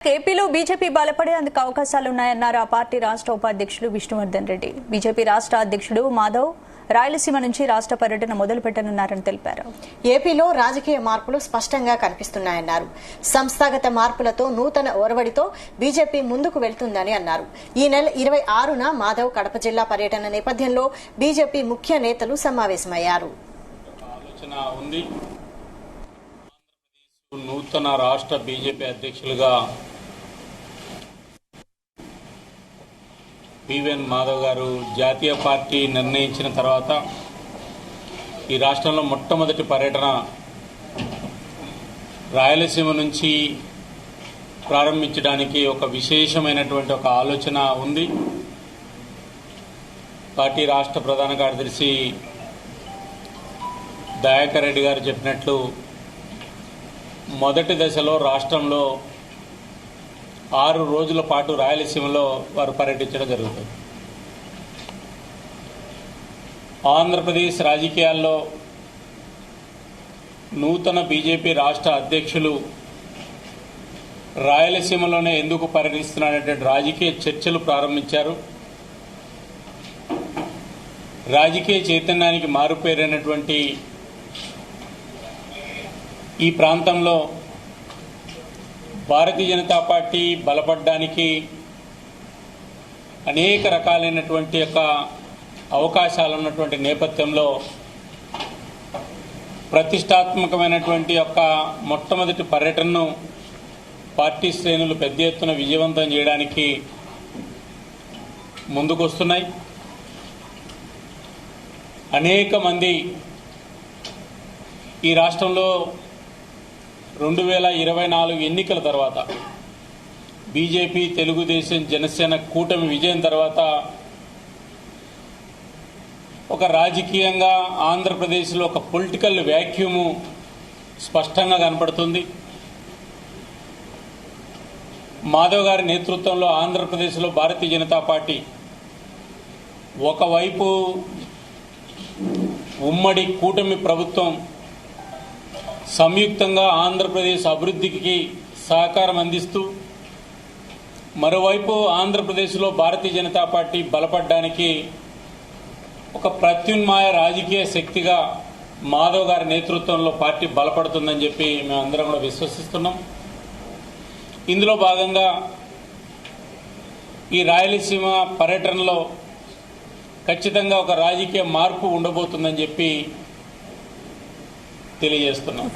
ఏపీలో బీజేపీ బలపడేందుకు అవకాశాలున్నాయన్నారు ఆ పార్టీ రాష్ట్ర ఉపాధ్యక్షులు విష్ణువర్ధన్ రెడ్డి. బీజేపీ రాష్ట్ర అధ్యక్షుడు మాధవ్ రాయలసీమ నుంచి రాష్ట్ర పర్యటన మొదలు పెట్టనున్నారని తెలిపారు. ఏపీలో రాజకీయ మార్పులు స్పష్టంగా కనిపిస్తున్నాయన్నారు. సంస్థాగత మార్పులతో నూతన ఒరవడితో బీజేపీ ముందుకు వెళ్తుందని అన్నారు. ఈ నెల 26న మాధవ్ కడప జిల్లా పర్యటన నేపథ్యంలో బీజేపీ ముఖ్య నేతలు సమావేశమయ్యారు. నూతన రాష్ట్ర బీజేపీ అధ్యక్షులుగా పివిఎన్ మాధవ్ గారు జాతీయ పార్టీ నిర్ణయించిన తర్వాత ఈ రాష్ట్రంలో మొట్టమొదటి పర్యటన రాయలసీమ నుంచి ప్రారంభించడానికి ఒక విశేషమైనటువంటి ఒక ఆలోచన ఉంది. పార్టీ రాష్ట్ర ప్రధాన కార్యదర్శి దయాకర్ రెడ్డి గారు చెప్పినట్లు మొదటి దశలో రాష్ట్రంలో 6 రోజుల పాటు రాయలసీమలో వారు పర్యటించడం జరుగుతుంది. ఆంధ్రప్రదేశ్ రాజకీయాల్లో నూతన బీజేపీ రాష్ట్ర అధ్యక్షులు రాయలసీమలోనే ఎందుకు పర్యటిస్తున్నారనేటువంటి రాజకీయ చర్చలు ప్రారంభించారు. రాజకీయ చైతన్యానికి మారుపేరైనటువంటి ఈ ప్రాంతంలో భారతీయ జనతా పార్టీ బలపడడానికి అనేక రకాలైనటువంటి యొక్క అవకాశాలు ఉన్నటువంటి నేపథ్యంలో ప్రతిష్టాత్మకమైనటువంటి యొక్క మొట్టమొదటి పర్యటనను పార్టీ శ్రేణులు పెద్ద ఎత్తున విజయవంతం చేయడానికి ముందుకొస్తున్నాయి. అనేక మంది ఈ రాష్ట్రంలో 2024 ఎన్నికల తర్వాత బీజేపీ, తెలుగుదేశం, జనసేన కూటమి విజయం తర్వాత ఒక రాజకీయంగా ఆంధ్రప్రదేశ్లో ఒక పొలిటికల్ వ్యాక్యూము స్పష్టంగా కనపడుతుంది. మాధవ్ గారి నేతృత్వంలో ఆంధ్రప్రదేశ్లో భారతీయ జనతా పార్టీ ఒకవైపు ఉమ్మడి కూటమి ప్రభుత్వం సంయుక్తంగా ఆంధ్రప్రదేశ్ అభివృద్ధికి సహకారం అందిస్తూ, మరోవైపు ఆంధ్రప్రదేశ్లో భారతీయ జనతా పార్టీ బలపడడానికి ఒక ప్రత్యామ్నాయ రాజకీయ శక్తిగా మాధవ్ గారి నేతృత్వంలో పార్టీ బలపడుతుందని చెప్పి మేమందరం కూడా విశ్వసిస్తున్నాం. ఇందులో భాగంగా ఈ రాయలసీమ పర్యటనలో ఖచ్చితంగా ఒక రాజకీయ మార్పు ఉండబోతుందని చెప్పి తెలియజేస్తున్నాం.